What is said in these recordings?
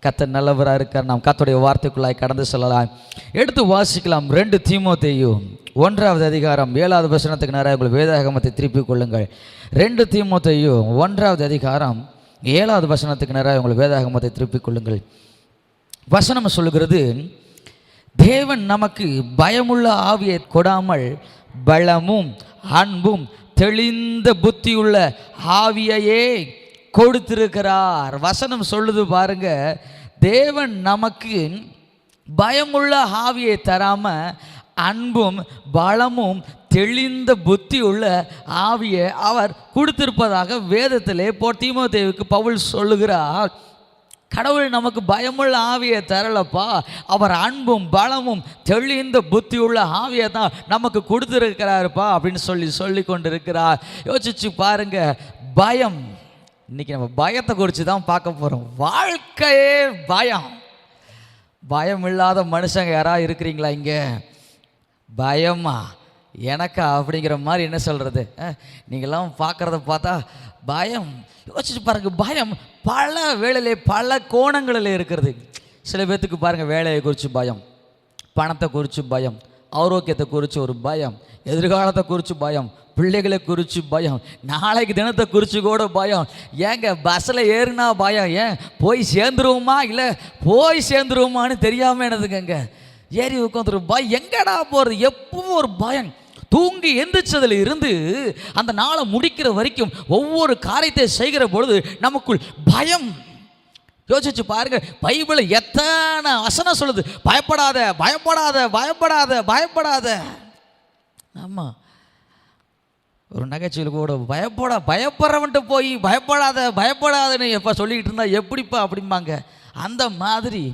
கர்த்தர் நல்லவராக இருக்கார். நாம் கர்த்தருடைய வார்த்தைக்குள்ளாய் கடந்து செல்லலாம். எடுத்து வாசிக்கலாம். 2 தீமோத்தேயு 1வது அதிகாரம் 7வது வசனத்துக்கு நேராக உங்கள் வேதாகமத்தை திருப்பிக் கொள்ளுங்கள். 2 தீமோத்தேயு 1வது அதிகாரம் 7வது வசனத்துக்கு நேராக உங்கள் வேதாகமத்தை திருப்பிக் கொள்ளுங்கள். வசனம் சொல்லுகிறது, தேவன் நமக்கு பயமுள்ள ஆவியை கொடாமல் பலமும் அன்பும் தெளிந்த புத்தியுள்ள ஆவியையே கொடுத்திருக்கிறார். வசனம் சொல்லுது பாருங்க, தேவன் நமக்கு பயமுள்ள ஆவியை தராம அன்பும் பலமும் தெளிந்த புத்தி உள்ள ஆவியை அவர் கொடுத்திருப்பதாக வேதத்திலே தீமோத்தேயுவுக்கு பவுல் சொல்லுகிறார். கடவுள் நமக்கு பயமுள்ள ஆவியை தரலப்பா, அவர் அன்பும் பலமும் தெளிந்த புத்தி உள்ள ஆவியை தான் நமக்கு கொடுத்துருக்கிறாருப்பா அப்படின்னு சொல்லி கொண்டிருக்கிறார். யோசிச்சு பாருங்க, பயம். இன்னைக்கு நம்ம பயத்தை குறித்து தான் பார்க்க போகிறோம். வாழ்க்கையே பயம். பயம் இல்லாத மனுஷங்க யாராவது இருக்கிறீங்களா இங்கே? பயமா எனக்கா அப்படிங்கிற மாதிரி என்ன சொல்கிறது? நீங்கள்லாம் பார்க்குறத பார்த்தா பயம். யோசிச்சு பாருங்க, பயம் பல வேளையிலே பல கோணங்களில் இருக்கிறது. சில பேர்த்துக்கு பாருங்கள், வேலையை குறித்து பயம், பணத்தை குறித்து பயம், ஆரோக்கியத்தை குறித்து ஒரு பயம், எதிர்காலத்தை குறித்து பயம், பிள்ளைகளை குறித்து பயம், நாளைக்கு தினத்தை குறித்து கூட பயம். ஏங்க பஸ்ஸில் ஏறினா பயம். ஏன் போய் சேர்ந்துருவோமா இல்லை போய் சேர்ந்துருவோமான்னு தெரியாமல் என்னதுங்க ஏறி உட்காந்துரும் பயம். எங்கடா போகிறது? எப்பவும் ஒரு பயம். தூங்கி எந்திரிச்சதில் இருந்து அந்த நாளை முடிக்கிற வரைக்கும் ஒவ்வொரு காரியத்தை செய்கிற பொழுது நமக்குள் பயம். யோசிச்சு பாருங்க, பைபிள் எத்தனை வசனம் சொல்லுது, பயப்படாத பயப்படாத பயப்படாத பயப்படாத. ஆமாம், ஒரு நகைச்சுவையில் கூட பயப்படுறவன்ட்டு போய் பயப்படாத பயப்படாதன்னு எப்போ சொல்லிக்கிட்டு இருந்தா எப்படிப்பா அப்படிம்பாங்க. அந்த மாதிரி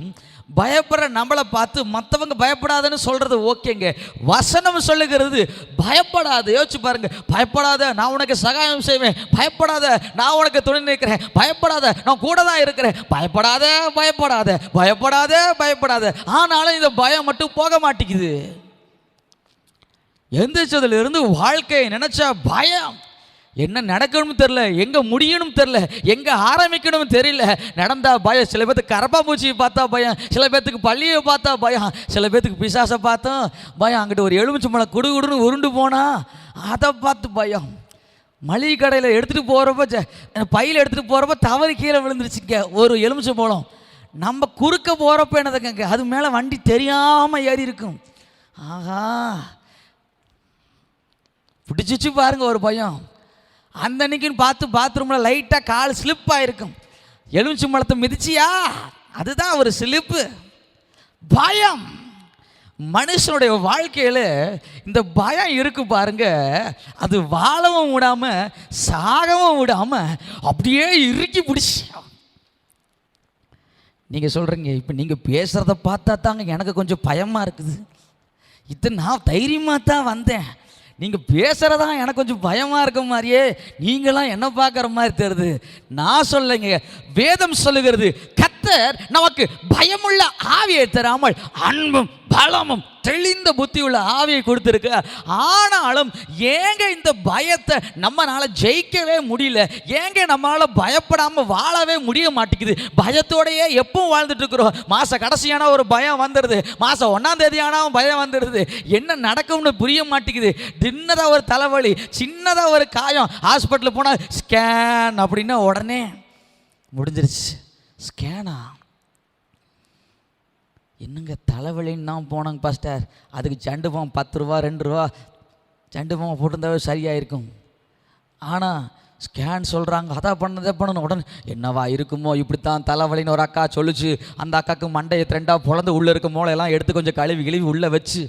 பயப்படுற நம்மளை பார்த்து மற்றவங்க பயப்படாதன்னு சொல்கிறது ஓகேங்க. வசனம் சொல்லுகிறது பயப்படாத. யோசிச்சு பாருங்க, பயப்படாத, நான் உனக்கு சகாயம் செய்வேன், பயப்படாத, நான் உனக்கு துணை நிற்கிறேன், பயப்படாத, நான் கூட தான் இருக்கிறேன், பயப்படாத பயப்படாத பயப்படாத பயப்படாத. ஆனாலும் இந்த பயம் மட்டும் போக மாட்டேங்குது. எந்திரிச்சதுலேருந்து வாழ்க்கையை நினச்சா பயம். என்ன நடக்கணும் தெரில, எங்கே முடியணும் தெரில, எங்கே ஆரம்பிக்கணும் தெரியல. நடந்தா பயம். சில பேர்த்துக்கு கரப்பாம்பூச்சியை பார்த்தா பயம், சில பேர்த்துக்கு பள்ளியை பார்த்தா பயம், சில பேர்த்துக்கு பிசாசை பார்த்தோம் பயம். அங்கிட்ட ஒரு எலுமிச்சம்பழம் குடுகுடுன்னு உருண்டு போனா அதை பார்த்து பயம். மளிகை கடையில் எடுத்துகிட்டு போகிறப்ப, பையில் எடுத்துகிட்டு போகிறப்ப தவறி கீழே விழுந்துருச்சுங்க ஒரு எலுமிச்சம்பழம். நம்ம குறுக்க போகிறப்ப என்னதுங்க, அது மேலே வண்டி தெரியாமல் ஏறி இருக்கும். ஆஹா, பிடிச்சிச்சு பாருங்க ஒரு பயம். அந்த அன்னைக்குன்னு பார்த்து பாத்ரூமில் லைட்டாக கால் ஸ்லிப் ஆகிருக்கும். எலுமிச்சம்பழத்தை மிதிச்சியா, அதுதான் ஒரு ஸ்லிப்பு. பயம். மனுஷனுடைய வாழ்க்கையில் இந்த பயம் இருக்கு பாருங்க, அது வாழவும் விடாமல் சாகவும் விடாமல் அப்படியே இறுக்கி பிடிச்சி. நீங்கள் சொல்கிறீங்க, இப்போ நீங்கள் பேசுகிறத பார்த்தா தாங்க எனக்கு கொஞ்சம் பயமாக இருக்குது. இது நான் தைரியமாக தான் வந்தேன், நீங்கள் பேசுகிறதா எனக்கு கொஞ்சம் பயமாக இருக்க மாதிரியே நீங்களாம் என்ன பார்க்குற மாதிரி தெரியுது. நான் சொல்லுங்க, வேதம் சொல்லுகிறது, கர்த்தர் நமக்கு பயமுள்ள ஆவியை தராமல் அன்பும் பலமும் தெளிந்த புத்தி உள்ள ஆவியை கொடுத்துருக்கு. ஆனாலும் ஏங்க இந்த பயத்தை நம்மளால ஜெயிக்கவே முடியல? ஏங்க நம்மளால பயப்படாமல் வாழவே முடிய மாட்டேங்குது? பயத்தோடையே எப்பவும் வாழ்ந்துட்டு இருக்கிறோம். மாத கடைசியான ஒரு பயம் வந்துடுது, மாதம் 1ஆம் தேதி ஆனால் பயம் வந்துடுது. என்ன நடக்கும்னு புரிய மாட்டேங்குது. சின்னதாக ஒரு தலைவலி, சின்னதாக ஒரு காயம், ஹாஸ்பிட்டலுக்கு போனால் ஸ்கேன் அப்படின்னா உடனே முடிஞ்சிருச்சு. ஸ்கேனா? என்னங்க தலைவலின்னு தான் போனாங்க பாஸ்டர், அதுக்கு ஜண்டு பாம் 10 ரூபா 2 ரூபா ஜண்டு பாம் போட்டிருந்தாவே சரியாயிருக்கும். ஆனால் ஸ்கேன் சொல்கிறாங்க, அதை பண்ணணும். உடனே என்னவா இருக்குமோ, இப்படித்தான் தலைவலின்னு ஒரு அக்கா சொல்லிச்சு. அந்த அக்காவுக்கு மண்டையை 2ஆக பொழந்து உள்ளே இருக்க மூளையெல்லாம் எடுத்து கொஞ்சம் கழுவி உள்ளே வச்சு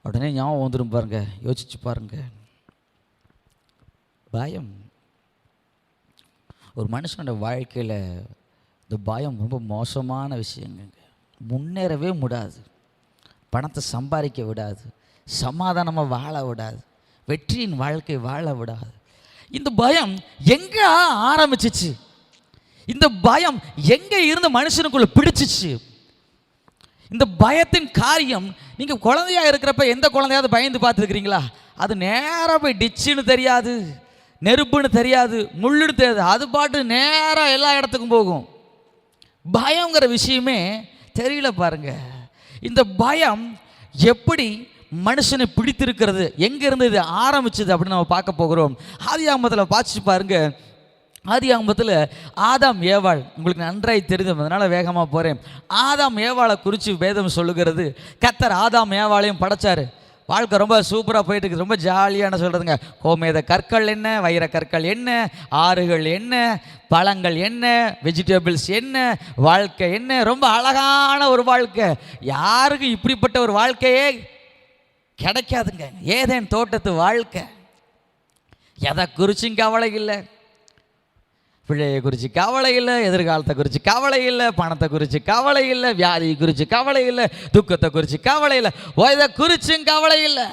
உடனே ஞாபகம் வந்துடும் பாருங்க. யோசிச்சு பாருங்க, பயம். ஒரு மனுஷனோட வாழ்க்கையில் இந்த பயம் ரொம்ப மோசமான விஷயங்க. முன்னேறவே விடாது, பணத்தை சம்பாதிக்க விடாது, சமாதானமாக வாழ விடாது, வெற்றியின் வாழ்க்கை வாழ விடாது. இந்த பயம் எங்கே ஆரம்பிச்சிச்சு? இந்த பயம் எங்கே இருந்து மனுஷனுக்குள்ள பிடிச்சிச்சு? இந்த பயத்தின் காரியம், நீங்கள் குழந்தையாக இருக்கிறப்ப எந்த குழந்தையாவது பயந்து பார்த்துருக்கிறீங்களா? அது நேராக போய் டிச்சுன்னு தெரியாது, நெருப்புன்னு தெரியாது, முள்ளுன்னு தெரியாது, அது பாட்டு நேராக எல்லா இடத்துக்கும் போகும். பயங்கிற விஷயமே தெரியல பாருங்க. இந்த பயம் எப்படி மனுஷனை பிடித்திருக்கிறது, எங்கேருந்து இது ஆரம்பிச்சது அப்படின்னு நம்ம பார்க்க போகிறோம். ஆதியாகமத்தில் பார்த்து பாருங்க. ஆதியாகமத்தில் ஆதாம் ஏவாள் உங்களுக்கு நன்றாய் தெரியும், அதனால் வேகமாக போகிறேன். ஆதாம் ஏவாளை குறித்து வேதம் சொல்லுகிறது, கர்த்தர் ஆதாம் ஏவாளையும் படைச்சார். வாழ்க்கை ரொம்ப சூப்பராக போயிட்டு இருக்குது, ரொம்ப ஜாலியான சொல்கிறதுங்க. கோமேத கற்கள் என்ன, வைர கற்கள் என்ன, ஆறுகள் என்ன, பழங்கள் என்ன, வெஜிடபிள்ஸ் என்ன, வாழ்க்கை என்ன, ரொம்ப அழகான ஒரு வாழ்க்கை. யாருக்கும் இப்படிப்பட்ட ஒரு வாழ்க்கையே கிடைக்காதுங்க. ஏதேன் தோட்டத்து வாழ்க்கை. எதை குறிச்சும் கவலை இல்லை, பிள்ளையை குறித்து கவலை இல்லை, எதிர்காலத்தை குறித்து கவலை இல்லை, பணத்தை குறித்து கவலை இல்லை, வியாதியை குறித்து கவலை இல்லை, துக்கத்தை குறித்து கவலை இல்லை, இதை குறிச்சும் கவலை இல்லை,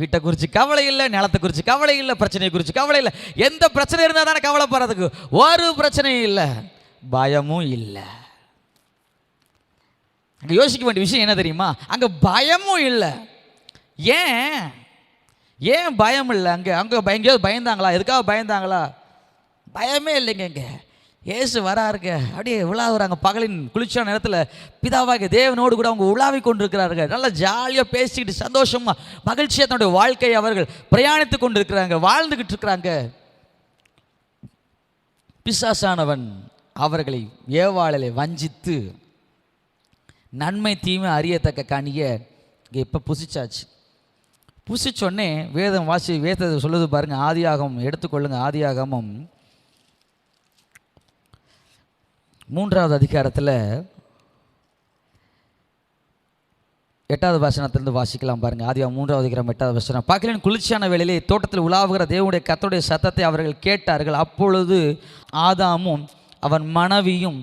வீட்டை குறித்து கவலை இல்லை, நிலத்தை குறித்து கவலை இல்லை, பிரச்சனையை குறித்து கவலை இல்லை. எந்த பிரச்சனை இருந்தால் தானே கவலைப்படுறதுக்கு? ஒரு பிரச்சனையும் இல்லை, பயமும் இல்லை. அங்கே யோசிக்க வேண்டிய விஷயம் என்ன தெரியுமா? அங்கே பயமும் இல்லை. ஏன் பயம் இல்லை? அங்கே எங்கேயாவது பயந்தாங்களா? எதுக்காக பயந்தாங்களா? பயமே இல்லைங்க. இங்கே இயேசு வராருங்க, அப்படியே உலாவுறாங்க. பகலின் குளிர்ச்சியான நேரத்தில் பிதாவாகிய தேவனோடு கூட அவங்க உலாவி கொண்டிருக்கிறார்கள். நல்லா ஜாலியாக பேசிக்கிட்டு சந்தோஷமாக மகிழ்ச்சியாக தன்னுடைய வாழ்க்கையை அவர்கள் பிரயாணித்து கொண்டு இருக்கிறாங்க, வாழ்ந்துக்கிட்டு இருக்கிறாங்க. பிசாசானவன் அவர்களை ஏவாளை வஞ்சித்து நன்மை தீமை அறியத்தக்க கனியை இங்கே இப்போ புசிச்சாச்சு. புசிச்சோடனே வேதத்தை சொல்லுது பாருங்க. ஆதியாகமம் எடுத்துக்கொள்ளுங்க. ஆதியாகமம் 3வது அதிகாரத்தில் 8வது வசனத்திலிருந்து வாசிக்கலாம் பாருங்க. ஆதியாகமம் 3வது அதிகாரம் 8வது வசனம். பகலின் குளிர்ச்சியான வேளையிலே தோட்டத்தில் உலாவுகிற தேவனுடைய கர்த்தருடைய சத்தத்தை அவர்கள் கேட்டார்கள். அப்பொழுது ஆதாமும் அவன் மனைவியும்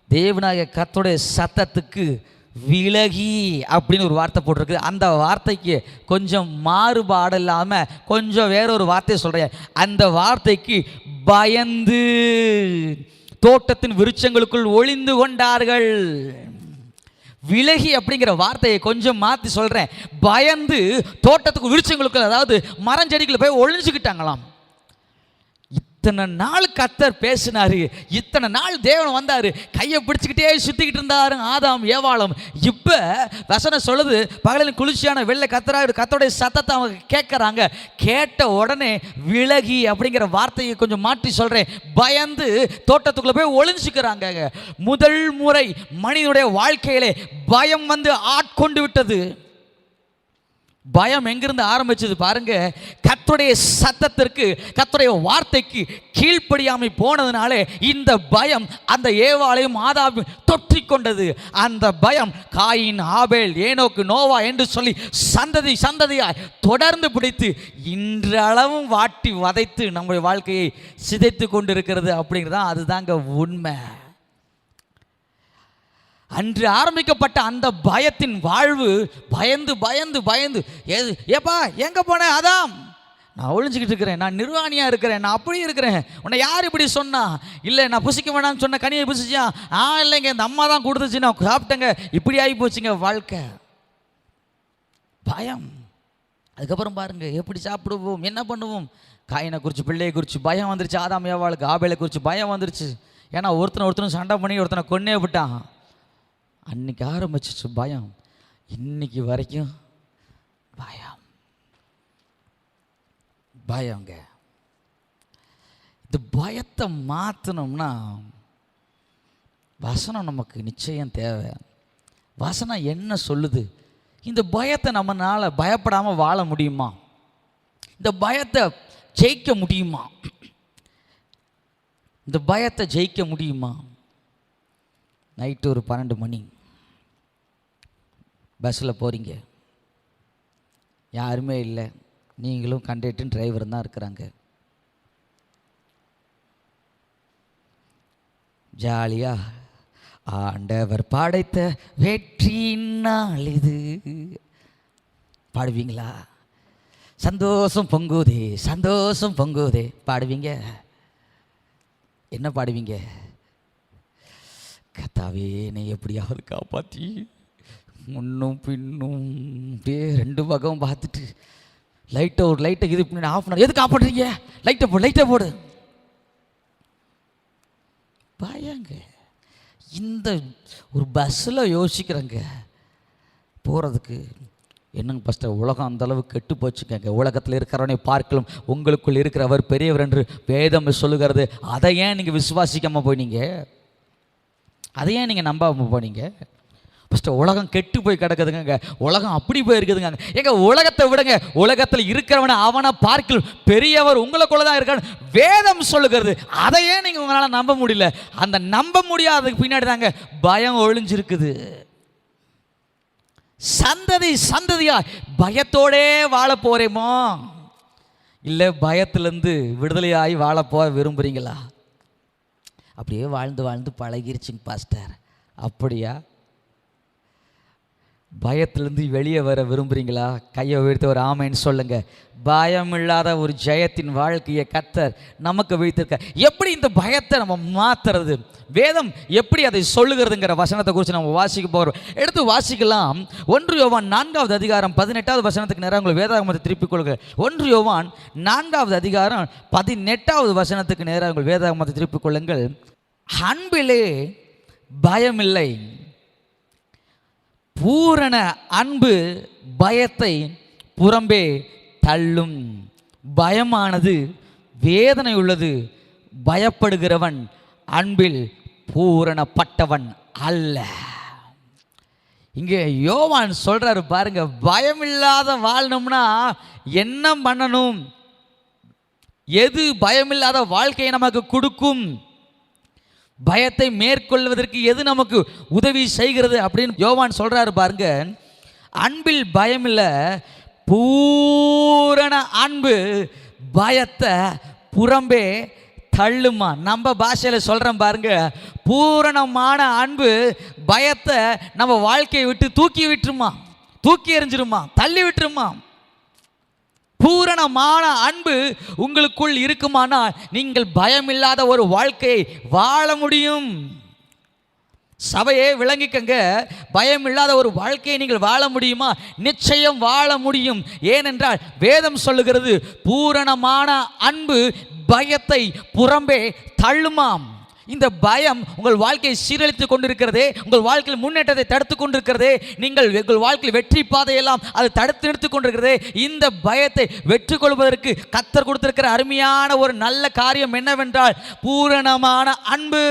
தேவனாகிய கர்த்தருடைய சத்தத்துக்கு விலகி அப்படின்னு ஒரு வார்த்தை போட்டிருக்கு. அந்த வார்த்தைக்கு கொஞ்சம் மாறுபாடு இல்லாமல் கொஞ்சம் வேறொரு வார்த்தையை சொல்கிறேன். அந்த வார்த்தைக்கு பயந்து தோட்டத்தின் விருட்சங்களுக்குள் ஒளிந்து கொண்டார்கள். விலகி அப்படிங்கிற வார்த்தையை கொஞ்சம் மாற்றி சொல்கிறேன். பயந்து தோட்டத்துக்கு விருட்சங்களுக்குள், அதாவது மரஞ்செடிகளை போய் ஒளிஞ்சுக்கிட்டாங்களாம். இத்தனை நாள் கர்த்தர் பேசினாரு, இத்தனை நாள் தேவன் வந்தாரு, கையை பிடிச்சிக்கிட்டே சுத்திக்கிட்டு இருந்தாரு ஆதாம் ஏவாளும். இப்போ வசனம் சொல்லுது, பகலின் குளிர்ச்சியான வெள்ளை கர்த்தருடைய சத்தத்தை அவங்க கேட்குறாங்க. கேட்ட உடனே விலகி அப்படிங்கிற வார்த்தையை கொஞ்சம் மாற்றி சொல்கிறேன். பயந்து தோட்டத்துக்குள்ளே போய் ஒளிஞ்சுக்கிறாங்க. முதல் முறை மனிதனுடைய வாழ்க்கையிலே பயம் வந்து ஆட்கொண்டு விட்டது. பயம் எங்கிருந்து ஆரம்பிச்சது பாருங்க? கர்த்தருடைய சத்தத்திற்கு, கர்த்தருடைய வார்த்தைக்கு கீழ்ப்படியாமை போனதுனாலே இந்த பயம் அந்த ஏவாளையும் ஆதாமையும் தொற்றிக்கொண்டது. அந்த பயம் காயின், ஆபேல், ஏனோக்கு, நோவா என்று சொல்லி சந்ததியாய் தொடர்ந்து பிடித்து இன்றளவும் வாட்டி வதைத்து நம்முடைய வாழ்க்கையை சிதைத்து கொண்டிருக்கிறது. அப்படிங்கிறது அதுதாங்க உண்மை. அன்று ஆரம்பிக்கப்பட்ட அந்த பயத்தின் வாழ்வு பயந்து பயந்து பயந்து ஏப்பா எங்கே போனேன் ஆதாம்? நான் ஒழிஞ்சிக்கிட்டு இருக்கிறேன், நான் நிர்வாணியாக இருக்கிறேன், நான் அப்படி இருக்கிறேன், உன்னை யார் இப்படி சொன்னா? இல்லை நான் புசிக்க வேணாம்னு சொன்ன கனியை புசிச்சான். இல்லைங்க இந்த அம்மா தான் கொடுத்துச்சு, நான் சாப்பிட்டேங்க, இப்படி ஆகி போச்சுங்க வாழ்க்கை. பயம். அதுக்கப்புறம் பாருங்க எப்படி சாப்பிடுவோம், என்ன பண்ணுவோம்? காயினை குறித்து, பிள்ளையை குறித்து பயம் வந்துருச்சு ஆதாம் ஏவாளுக்கு. ஆபேலை குறித்து பயம் வந்துருச்சு. ஏன்னா ஒருத்தனும் சண்டை பண்ணி ஒருத்தனை கொன்னே விட்டான். அன்னைக்கு ஆரம்பிச்சிச்சு பயம், இன்னைக்கு வரைக்கும் பயங்க. இந்த பயத்தை மாற்றணும்னா வசனம் நமக்கு நிச்சயம் தேவை. வசனம் என்ன சொல்லுது? இந்த பயத்தை நம்மளால் பயப்படாமல் வாழ முடியுமா? இந்த பயத்தை ஜெயிக்க முடியுமா? இந்த பயத்தை ஜெயிக்க முடியுமா? நைட்டு ஒரு 12 மணி பஸ்ஸில் போகிறீங்க, யாருமே இல்லை, நீங்களும் கண்டக்டரும் டிரைவரும் தான் இருக்கிறாங்க. ஜாலியாக ஆண்டவர் படைத்த வெற்றி நாள் இது பாடுவீங்களா? சந்தோஷம் பொங்குதே, சந்தோஷம் பொங்குதே பாடுவீங்க. என்ன பாடுவீங்க? கர்த்தாவே என்னை எப்படியாவது காப்பாற்றி, முன்னும் பின்னும் அப்படியே 2 பக்கம் பார்த்துட்டு லைட்டை இது பண்ணி ஆஃப் பண்ண, எதுக்கு ஆஃப் பண்ணுறீங்க? லைட்டை போடு. பயங்க. இந்த ஒரு பஸ்ஸில் யோசிக்கிறேங்க போகிறதுக்கு. என்னங்க ஃபஸ்ட்டு, உலகம் அந்தளவு கெட்டு போச்சுக்கங்க. உலகத்தில் இருக்கிறவனை பார்க்கலாம் உங்களுக்குள் இருக்கிறவர் பெரியவர் என்று வேதம் சொல்லுகிறது. அதை ஏன் நீங்கள் விசுவாசிக்காமல் போனீங்க? அதை ஏன் நீங்கள் நம்பாமல் போனீங்க? ஃபஸ்ட்டு உலகம் கெட்டு போய் கிடக்குதுங்க. உலகம் அப்படி போய் இருக்குதுங்க. எங்க உலகத்தை விடுங்க, உலகத்தில் இருக்கிறவனை அவனை பார்க்கல் பெரியவர் உங்களுக்குள்ள தான் இருக்கான்னு வேதம் சொல்லுகிறது. அதை ஏன் நீங்கள் உங்களால் நம்ப முடியல? அந்த நம்ப முடியாததுக்கு பின்னாடி தாங்க பயம் ஒளிஞ்சிருக்குது. சந்ததியா பயத்தோடே வாழ போறேமோ, இல்லை பயத்திலேருந்து விடுதலையாகி வாழ போக விரும்புகிறீங்களா? அப்படியே வாழ்ந்து பழகிருச்சுங்க பாஸ்டர். அப்படியா? பயத்திலேருந்து வெளியே வர விரும்புகிறீங்களா? கையை உயர்த்தி ஒரு ஆமைன்னு சொல்லுங்க. பயம் இல்லாத ஒரு ஜெயத்தின் வாழ்க்கையை கர்த்தர் நமக்கு வைத்திருக்க. எப்படி இந்த பயத்தை நம்ம மாற்றுறது? வேதம் எப்படி அதை சொல்லுகிறதுங்கிற வசனத்தை குறித்து நம்ம வாசிக்க போகிறோம். எடுத்து வாசிக்கலாம். 1 யோவான் 4வது அதிகாரம் 18வது வசனத்துக்கு நேரம் உங்கள் வேதாகமத்தை திருப்பிக் கொள்ளுங்க. 1 யோவான் 4வது அதிகாரம் 18வது வசனத்துக்கு நேரம் உங்கள் வேதாகமத்தை திருப்பிக் கொள்ளுங்கள். அன்பிலே பயமில்லை, பூரண அன்பு பயத்தை புறம்பே தள்ளும். பயமானது வேதனை உள்ளது, பயப்படுகிறவன் அன்பில் பூரணப்பட்டவன் அல்ல. இங்கே யோவான் சொல்றாரு பாருங்க, பயமில்லாத வாழணும்னா என்ன பண்ணணும்? எது பயமில்லாத வாழ்க்கையை நமக்கு கொடுக்கும்? பயத்தை மேற்கொள்வதற்கு எது நமக்கு உதவி செய்கிறது அப்படின்னு யோவான் சொல்றாரு பாருங்க. அன்பில் பயமில்ல, பூரண அன்பு பயத்தை புறம்பே தள்ளுமா. நம்ம பாஷையில் சொல்கிறேன் பாருங்க, பூரணமான அன்பு பயத்தை நம்ம வாழ்க்கையை விட்டு தூக்கி விட்டுருமா, தூக்கி எறிஞ்சிருமா, தள்ளி விட்டுருமா. பூரணமான அன்பு உங்களுக்குள் இருக்குமானால் நீங்கள் பயமில்லாத ஒரு வாழ்க்கையை வாழ முடியும். சபையே விளங்கிக்கங்க, பயம் இல்லாத ஒரு வாழ்க்கையை நீங்கள் வாழ முடியுமா? நிச்சயம் வாழ முடியும். ஏனென்றால் வேதம் சொல்லுகிறது, பூரணமான அன்பு பயத்தை புறம்பே தள்ளுமாம். இந்த பயம் உங்கள் வாழ்க்கையை சீரழித்து கொண்டிருக்கிறதே, உங்கள் வாழ்க்கையில் முன்னேற்றத்தை தடுத்து கொண்டிருக்கிறதே, நீங்கள் உங்கள் வாழ்க்கையில் வெற்றி பாதையெல்லாம் அது தடுத்து நிறுத்தி கொண்டிருக்கிறதே. இந்த பயத்தை வெற்றி கொள்வதற்கு கர்த்தர் கொடுத்திருக்கிற அருமையான ஒரு நல்ல காரியம் என்னவென்றால் பூரணமான அன்பு.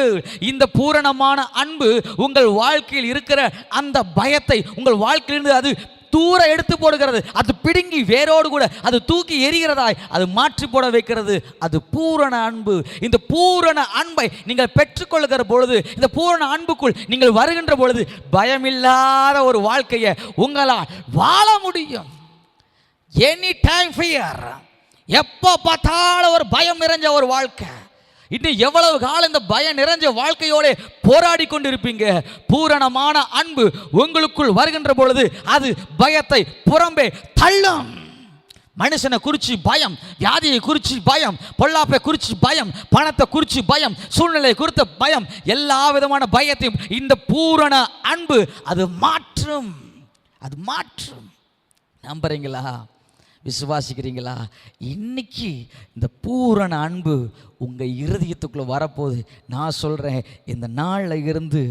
இந்த பூரணமான அன்பு உங்கள் வாழ்க்கையில் இருக்கிற அந்த பயத்தை உங்கள் வாழ்க்கையிலிருந்து அது தூர எடுத்து போடுகிறது. அது பிடுங்கி வேரோடு கூட அது தூக்கி எறிகிறதாய் அது மாற்றி போட வைக்கிறது. அது பூரண அன்பு. இந்த பூரண அன்பை நீங்கள் பெற்றுக்கொள்கிற பொழுது, இந்த பூரண அன்புக்குள் நீங்கள் வருகின்ற பொழுது பயமில்லாத ஒரு வாழ்க்கையை உங்களால் வாழ முடியும். எனி டைம் ஃபியர், எப்போ பார்த்தாலும் ஒரு பயம் நிறைஞ்ச ஒரு வாழ்க்கை. இன்னும் எவ்வளவு காலம் இந்த பயம் நிறைஞ்ச வாழ்க்கையோட போராடி கொண்டிருப்பீங்க? பூரணமான அன்பு உங்களுக்குள் வருகின்ற பொழுது அது பயத்தை புறம்பே தள்ளும். மனுஷனை குறித்து பயம், வியாதியை குறித்து பயம், பொல்லாப்பை குறித்து பயம், பணத்தை குறித்து பயம், சூழ்நிலை குறித்த பயம், எல்லா விதமான பயத்தையும் இந்த பூரண அன்பு அது மாற்றும். அது மாற்றும். நம்புறீங்களா? விசுவாசிக்கிறீங்களா? இன்னைக்கு இந்த பூரண அன்பு உங்கள் இருதயத்துக்குள்ளே வரப்போகுது. நான் சொல்கிறேன், இந்த நாளில் இருந்து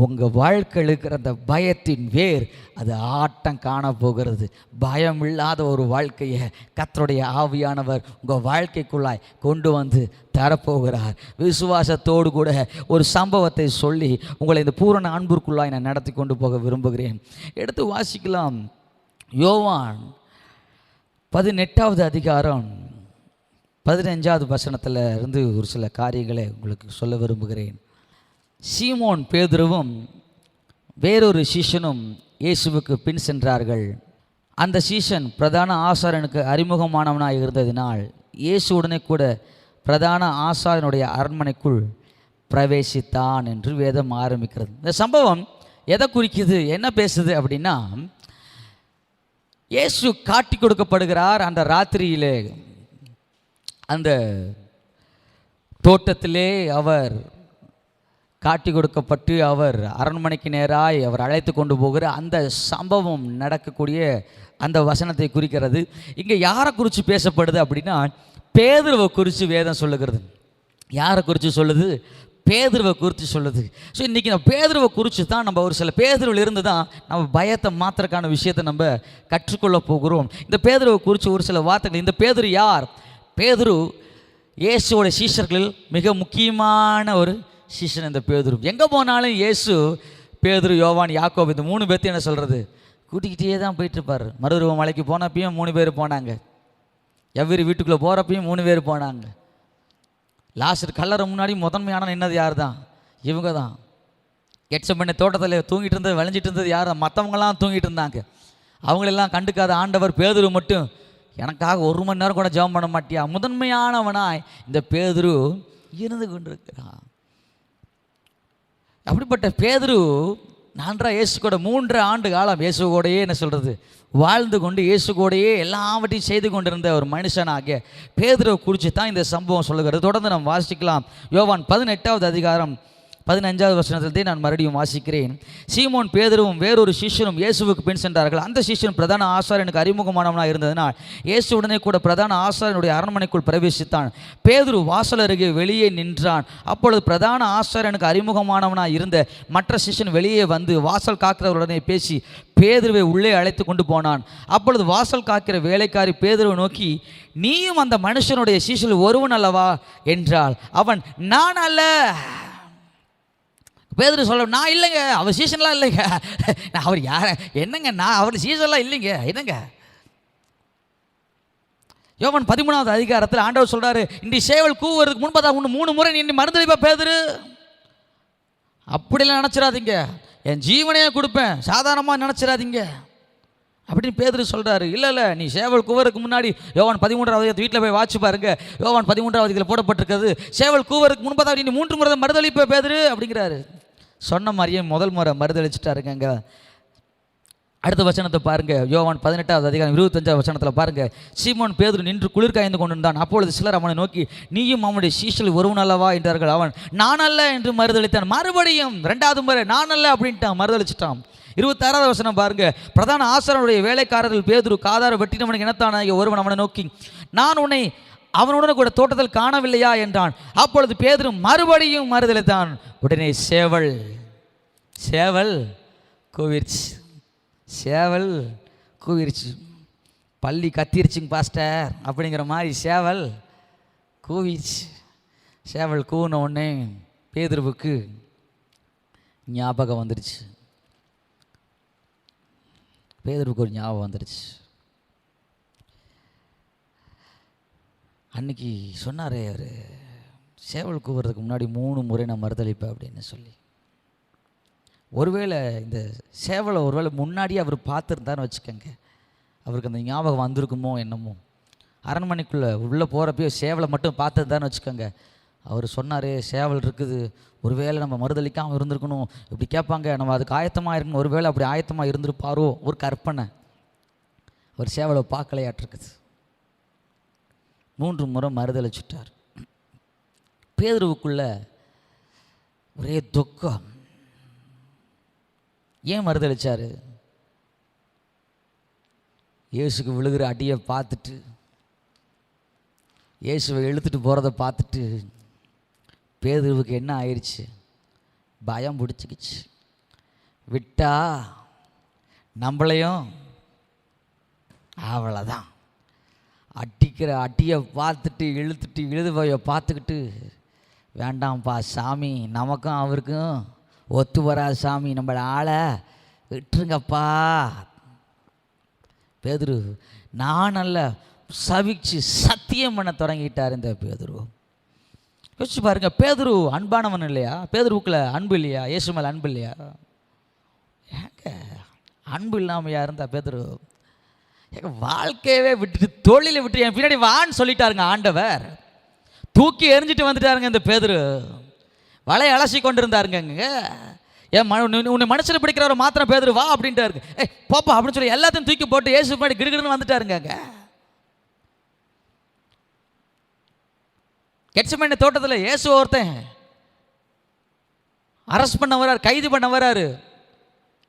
உங்கள் வாழ்க்கையில் இருக்கிற அந்த பயத்தின் வேர் அது ஆட்டம் காண போகிறது. பயம் இல்லாத ஒரு வாழ்க்கையை கர்த்தருடைய ஆவியானவர் உங்கள் வாழ்க்கைக்குள்ளாய் கொண்டு வந்து தரப்போகிறார். விசுவாசத்தோடு கூட ஒரு சம்பவத்தை சொல்லி உங்களை இந்த பூரண அன்பிற்குள்ளாய் நான் நடத்தி கொண்டு போக விரும்புகிறேன். எடுத்து வாசிக்கலாம். யோவான் 18வது அதிகாரம் 15வது வசனத்தில் இருந்து ஒரு சில காரியங்களை உங்களுக்கு சொல்ல விரும்புகிறேன். சீமோன் பேதுருவும் வேறொரு சீஷனும் இயேசுவுக்கு பின் சென்றார்கள். அந்த சீஷன் பிரதான ஆசாரியனுக்கு அறிமுகமானவனாக இருந்ததினால் இயேசுவுடனே கூட பிரதான ஆசாரியனுடைய அரண்மனைக்குள் பிரவேசித்தான் என்று வேதம் ஆரம்பிக்கிறது. இந்த சம்பவம் எதை குறிக்குது, என்ன பேசுது அப்படின்னா, இயேசு காட்டி கொடுக்கப்படுகிறார். அந்த ராத்திரியிலே அந்த தோட்டத்திலே அவர் காட்டி கொடுக்கப்பட்டு அவர் அரண்மனைக்கு நேராய் அவர் அழைத்து கொண்டு போகிற அந்த சம்பவம் நடக்கக்கூடிய அந்த வசனத்தை குறிக்கிறது. இங்கே யாரை குறித்து பேசப்படுது அப்படின்னா, பேதுருவை குறித்து வேதம் சொல்லுகிறது. யாரை குறித்து சொல்லுது? பேதுருவை குறித்து சொல்லுது. ஸோ இன்றைக்கி நம்ம பேதுருவை குறித்து தான் நம்ம ஒரு சில பேதுருவில் இருந்து தான் நம்ம பயத்தை மாத்திரக்கான விஷயத்தை நம்ம கற்றுக்கொள்ள போகிறோம். இந்த பேதுருவை குறித்து ஒரு சில வார்த்தைகள். இந்த பேதுரு யார்? பேதுரு இயேசுவோட சீஷர்களில் மிக முக்கியமான ஒரு சீஷன் இந்த பேதுரு. எங்கே போனாலும் இயேசு, பேதுரு, யோவான், யாக்கோபு இந்த 3 பேர்த்தையும் என்ன சொல்கிறது, கூட்டிக்கிட்டே தான் போயிட்டுருப்பார். மருதுருவ மலைக்கு போனப்பையும் 3 பேர் போனாங்க. எவ்வரி வீட்டுக்குள்ளே போகிறப்பையும் 3 பேர் போனாங்க. லாஸ்ட் கல்லறை முன்னாடி முதன்மையான நின்னது யார் தான்? இவங்க தான். கெட்சமனே தோட்டத்தில் தூங்கிட்டு இருந்தது, விளைஞ்சிட்டு இருந்தது யார் தான்? மற்றவங்களாம் தூங்கிட்டு இருந்தாங்க. அவங்களெல்லாம் கண்டுக்காத ஆண்டவர் பேதுரு மட்டும், எனக்காக 1 மணி நேரம் கூட ஜெபம் பண்ண மாட்டியா? முதன்மையானவனாய் இந்த பேதுரு இருந்து கொண்டிருக்கிறான். அப்படிப்பட்ட பேதுரு இயேசு கூட 3 ஆண்டு காலம் இயேசு கூடையே என்ன சொல்கிறது, வாழ்ந்து கொண்டு இயேசு கூடையே எல்லாவற்றையும் செய்து கொண்டிருந்த ஒரு மனுஷனாக பேதுருவை குறித்து தான் இந்த சம்பவம் சொல்லுகிறது. தொடர்ந்து நாம் வாசிக்கலாம். யோவான் 18வது அதிகாரம் 15வது வசனத்திலே நான் மறுபடியும் வாசிக்கிறேன். சீமோன் பேதுருவும் வேறொரு சிஷ்யனும் இயேசுவுக்கு பின் சென்றார்கள். அந்த சிஷ்யன் பிரதான ஆசாரியனுக்கு அறிமுகமானவனாக இருந்ததினால் இயேசுவுடனே கூட பிரதான ஆசாரியனுடைய அரண்மனைக்குள் பிரவேசித்தான். பேதுரு வாசல் அருகே வெளியே நின்றான். அப்பொழுது பிரதான ஆசாரியனுக்கு அறிமுகமானவனாக இருந்த மற்ற சிஷ்யன் வெளியே வந்து வாசல் காக்கிறவருடனே பேசி பேதுருவை உள்ளே அழைத்து கொண்டு போனான். அப்பொழுது வாசல் காக்கிற வேலைக்காரி பேதுருவை நோக்கி, நீயும் அந்த மனுஷனுடைய சீஷில் ஒருவன் அல்லவா என்றாள். அவன், நான் அல்ல. பேதுரு சொல்ல, நான் இல்லைங்க, அவர் சீசன்லாம் இல்லைங்க, நான் அவர் யார் என்னங்க, நான் அவர் சீசன்லாம் இல்லைங்க, என்னங்க. யோவான் 13வது அதிகாரத்தில் ஆண்டவர் சொல்கிறாரு, இன்றைய சேவல் கூவுறதுக்கு முன்பதாக 3 முறை நீ மறுதளிப்பா பேதுரு. அப்படிலாம் நினச்சிடாதீங்க, என் ஜீவனையே கொடுப்பேன், சாதாரணமாக நினச்சிடாதீங்க அப்படின்னு பேதுரு சொல்கிறாரு. இல்லை, நீ சேவல் கூவருக்கு முன்னாடி, யோவான் 13வது வீட்டில் போய் வாட்சி பாருங்க, யோவான் 13வது இதில் போடப்பட்டிருக்கிறது, சேவல் கூவருக்கு முன்பதாக நீ 3 முறை மறுதளிப்ப பேதுரு அப்படிங்கிறாரு. சொன்ன மாதிரியே முதல் முறை மறுதளிச்சுட்டாருங்க. அடுத்த வசனத்தை பாருங்க. யோவான் 18வது அதிகாரம் 25வது வசனத்தில் பாருங்க. சீமோன் பேதுரு நின்று குளிர் காய்ந்து கொண்டிருந்தான். அப்பொழுது சிலர் அவனை நோக்கி, நீயும் அவனுடைய சீஷில் ஒருவன் அல்லவா என்றார்கள். அவன், நான் அல்ல என்று மறுதளித்தான். மறுபடியும் 2வது முறை நான் அல்ல அப்படின்ட்டான், மறுதளிச்சிட்டான். 26வது வசனம் பாருங்க. பிரதான ஆசாரியனுடைய வேலைக்காரர்கள் பேதுரு காதார வெட்டினவனுக்கு இனத்தானாகிய ஒருவன் அவனை நோக்கி, நான் உன்னை அவனுடன் கூட தோட்டத்தில் காணவில்லையா என்றான். அப்பொழுது பேதுரு மறுபடியும் மறுதளித்தான். உடனே சேவல் கூவிருச்சு. பள்ளி கத்திருச்சுங்க பாஸ்டர் அப்படிங்கிற மாதிரி சேவல் கூவிருச்சு. சேவல் கூவின உடனே பேதுருவுக்கு ஞாபகம் வந்துருச்சு. பேதுருவுக்கு ஒரு ஞாபகம் வந்துருச்சு. அன்னைக்கு சொன்னாரே அவர், சேவல் கூவுறதுக்கு முன்னாடி 3 முறை நான் மறுதளிப்பேன் அப்படின்னு சொல்லி. ஒருவேளை இந்த சேவலை ஒருவேளை முன்னாடியே அவர் பார்த்துருந்தான்னு வச்சுக்கோங்க, அவருக்கு அந்த ஞாபகம் வந்திருக்குமோ என்னமோ. அரண்மனைக்குள்ளே உள்ளே போகிறப்போ சேவலை மட்டும் பார்த்துருந்தான்னு வச்சுக்கோங்க, அவர் சொன்னார் சேவல் இருக்குது, ஒருவேளை நம்ம மறுதளிக்காமல் இருந்திருக்கணும், இப்படி கேட்பாங்க, நம்ம அதுக்கு ஆயத்தமாக இருக்கணும், ஒருவேளை அப்படி ஆயத்தமாக இருந்திருப்பாரோ ஒரு கற்பனை. அவர் சேவலை பார்க்கலையாட்டிருக்குது. 3 முறை மறுதளிச்சுட்டார். பேதுருவுக்குள்ள ஒரே துக்கம். ஏன் மறுதளிச்சார்? இயேசுக்கு விழுகிற அடியை பார்த்துட்டு, இயேசுவை இழுத்துட்டு போகிறத பார்த்துட்டு பேதுருவுக்கு என்ன ஆயிடுச்சு? பயம் பிடிச்சிக்கிச்சு. விட்டா நம்மளையும் அவ்வளோதான். அடிக்கிற அடியை பார்த்துட்டு இழுதுபோயை பார்த்துக்கிட்டு, வேண்டாம்ப்பா சாமி, நமக்கும் அவருக்கும் ஒத்து வராது சாமி, நம்மளை ஆளை விட்டுருங்கப்பா. பேதுரு நான் அல்ல சபிச்சு சத்தியம் பண்ண தொடங்கிட்டார் இந்த பேதுரு. யோசிச்சு பாருங்க, பேதுரு அன்பானவன் இல்லையா? பேதுருவுக்குள்ள அன்பு இல்லையா? இயேசு மேலே அன்பு இல்லையா? ஏங்க அன்பு இல்லாமையா இருந்தா பேதுரு? ஏங்க வாழ்க்கையவே விட்டுட்டு தொழிலை விட்டு என் பின்னாடி வான்னு சொல்லிட்டாருங்க ஆண்டவர். தூக்கி எரிஞ்சிட்டு வந்துட்டாருங்க இந்த பேதுரு. வலையை அலசி கொண்டு இருந்தாருங்க. உன்னை மனுஷனை பிடிக்கிறவரை மாத்திரம் பேதுரு வா அப்படின்ட்டாருங்க. போப்பா அப்படின்னு சொல்லி எல்லாத்தையும் தூக்கி போட்டு இயேசு முன்னாடி கிடுகிடுன்னு வந்துட்டாருங்க. கெட்சமனே தோட்டத்தில் இயேசு ஒருத்தன் அரெஸ்ட் பண்ண வராரு, கைது பண்ண வராரு.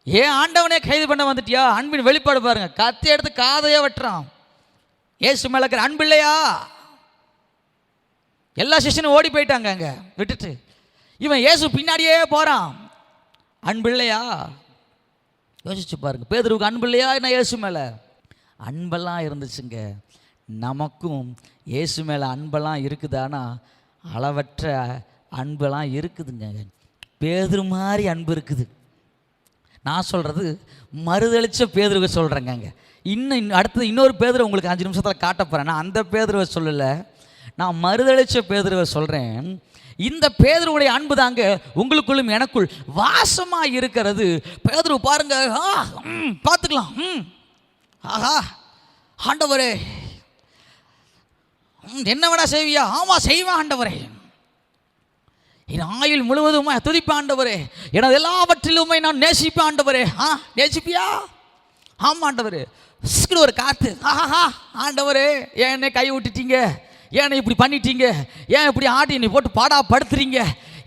ஏன் ஆண்டவனே கைது பண்ண வந்துட்டியா? அன்பின் வெளிப்பாடு பாருங்க. கத்தி எடுத்து காதையே வெட்டுறான். ஏசு மேல இருக்கிற அன்பு இல்லையா? எல்லா சிஷ்யனும் ஓடி போயிட்டாங்க அங்க விட்டுட்டு. இவன் ஏசு பின்னாடியே போறான். அன்பு இல்லையா? யோசிச்சு பாருங்க. பேதுருவுக்கு அன்பு இல்லையா என்ன இயேசு மேல? அன்பெல்லாம் இருந்துச்சுங்க. நமக்கும் இயேசு மேல அன்பெல்லாம் இருக்குதானா? அளவற்ற அன்பெல்லாம் இருக்குதுங்க. பேதுரு மாதிரி அன்பு இருக்குது. நான் சொல்றது மறுதளிச்ச பேதுருவை சொல்றேங்க. இன்னும் அடுத்தது இன்னொரு பேதுருவை உங்களுக்கு 5 நிமிஷத்தில் காட்ட போறேன். நான் அந்த பேதுருவை சொல்லலை, நான் மறுதளிச்ச பேதுருவை சொல்றேன். இந்த பேதுருவுடைய அன்பு தாங்க உங்களுக்குள்ளும் எனக்குள் வாசமா இருக்கிறது. பேதுரு பாருங்க, பார்த்துக்கலாம். ஆஹா ஆண்டவரே, என்ன வேணா செய்வியா? ஆமா செய்வேன் ஆண்டவரே. என் ஆயுள் முழுவதுமா துதிப்பேன் ஆண்டவரே. எனது எல்லாவற்றிலுமே நான் நேசிப்பேன் ஆண்டவரே. நேசிப்பியா? ஆமா ஆண்டவரே. ஒரு காத்து, ஆஹா ஆண்டவரே, ஏன் என்னை கை விட்டுட்டீங்க? ஏன் இப்படி பண்ணிட்டீங்க? ஏன் இப்படி ஆட்டி என்னை போட்டு பாடா படுத்துறீங்க?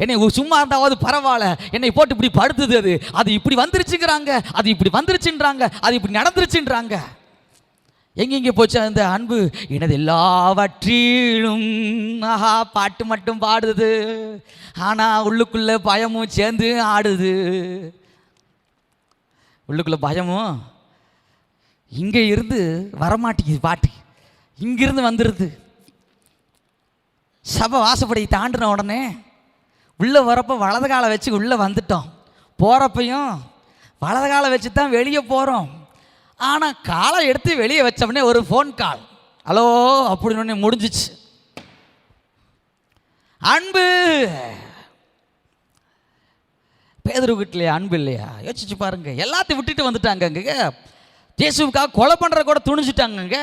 என்னை சும்மா இருந்தாவது பரவாயில்ல, என்னை போட்டு இப்படி படுத்துது. அது இப்படி வந்துருச்சுங்கிறாங்க, அது இப்படி வந்துருச்சுன்றாங்க, அது இப்படி நடந்துருச்சுன்றாங்க. எங்கெங்கே போச்சு அந்த அன்பு? எனது எல்லாவற்றிலும் ஆஹா பாட்டு மட்டும் பாடுது, ஆனால் உள்ளுக்குள்ள பயமும் சேர்ந்து ஆடுது. உள்ளுக்குள்ள பயமும் இங்கே இருந்து வரமாட்டேங்குது. பாட்டு இங்கிருந்து வந்துடுது. சபை வாசப்படி தாண்டின உடனே உள்ளே வரப்போ வலது காலை வச்சு உள்ளே வந்துட்டோம், போகிறப்பையும் வலது காலை வச்சு தான் வெளியே போகிறோம். ஆனால் காலை எடுத்து வெளியே வச்சோடனே ஒரு ஃபோன் கால், ஹலோ அப்படின்னு முடிஞ்சிச்சு. அன்பு பேதுருவுக்கு அன்பு இல்லையா? யோசிச்சு பாருங்க. எல்லாத்தையும் விட்டுட்டு வந்துட்டாங்க. இயேசுவுக்காக கொலை பண்ணுற கூட துணிஞ்சிட்டாங்க.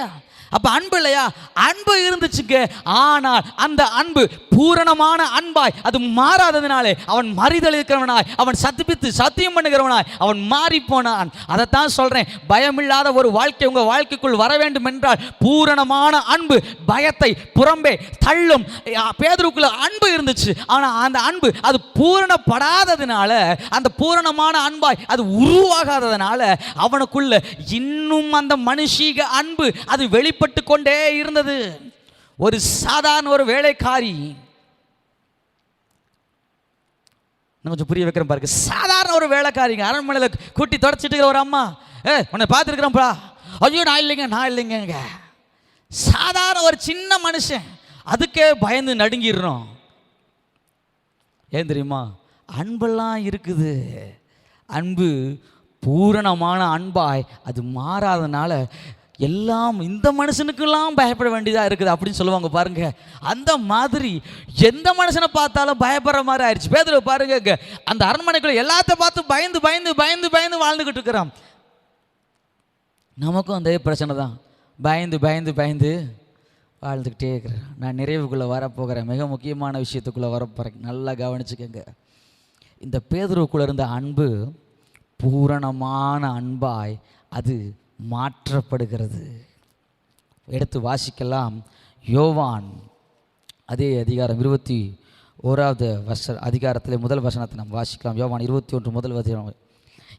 அப்போ அன்பு இல்லையா? அன்பு இருந்துச்சுங்க. ஆனால் அந்த அன்பு பூரணமான அன்பாய் அது மாறாததினாலே அவன் மறிதளிக்கிறவனாய், அவன் சத்திப்பித்து சத்தியம் பண்ணுகிறவனாய் அவன் மாறி போனான். அதைத்தான் சொல்கிறேன், பயமில்லாத ஒரு வாழ்க்கை உங்கள் வாழ்க்கைக்குள் வர வேண்டும் என்றால் பூரணமான அன்பு பயத்தை புறம்பே தள்ளும். பேதுருக்குள்ள அன்பு இருந்துச்சு, ஆனால் அந்த அன்பு அது பூரணப்படாததுனால, அந்த பூரணமான அன்பாய் அது உருவாகாததுனால அவனுக்குள்ள இன்னும் அந்த மனுஷீக அன்பு அது வெளிப்பட்டு கொண்டே இருந்தது. ஒரு சாதாரண ஒரு வேலைக்காரி, கொஞ்சம் புரிய வைக்கிறேன் பாருங்க. சாதாரண ஒரு வேலைக்காரிங்க, அரண்மனையில் கூட்டி தொடச்சிட்டு ஒரு அம்மா, உன்னை பார்த்துருக்கிறோம்ப்பா. ஐயோ நான் இல்லைங்க. சாதாரண ஒரு சின்ன மனுஷன், அதுக்கே பயந்து நடுங்கிடுறோம். ஏன் தெரியுமா? அன்பெல்லாம் இருக்குது. அன்பு பூரணமான அன்பாய் அது மாறாதனால எல்லாம் இந்த மனுஷனுக்கெல்லாம் பயப்பட வேண்டியதாக இருக்குது அப்படின்னு சொல்லுவாங்க பாருங்க. அந்த மாதிரி எந்த மனுஷனை பார்த்தாலும் பயப்படுற மாதிரி ஆயிடுச்சு. பேதுரு பாருங்க, அந்த அரண்மனைக்குள்ள எல்லாத்த பார்த்து பயந்து பயந்து பயந்து பயந்து வாழ்ந்துக்கிட்டு இருக்கிறான். நமக்கும் அந்த பிரச்சனை தான், பயந்து பயந்து பயந்து வாழ்ந்துக்கிட்டே இருக்கிறேன். நான் நிறைவுக்குள்ளே வரப்போகிறேன், மிக முக்கியமான விஷயத்துக்குள்ளே வரப்போகிறேன். நல்லா கவனிச்சுக்கங்க. இந்த பேதுருவுக்குள்ளே இருந்த அன்பு பூரணமான அன்பாய் அது மாற்றப்படுகிறது. எடுத்து வாசிக்கலாம். யோவான் அதே அதிகாரம் 21வது அதிகாரத்தில் முதல் வசனத்தை நாம் வாசிக்கலாம். யோவான் 21 முதல் வசனம்.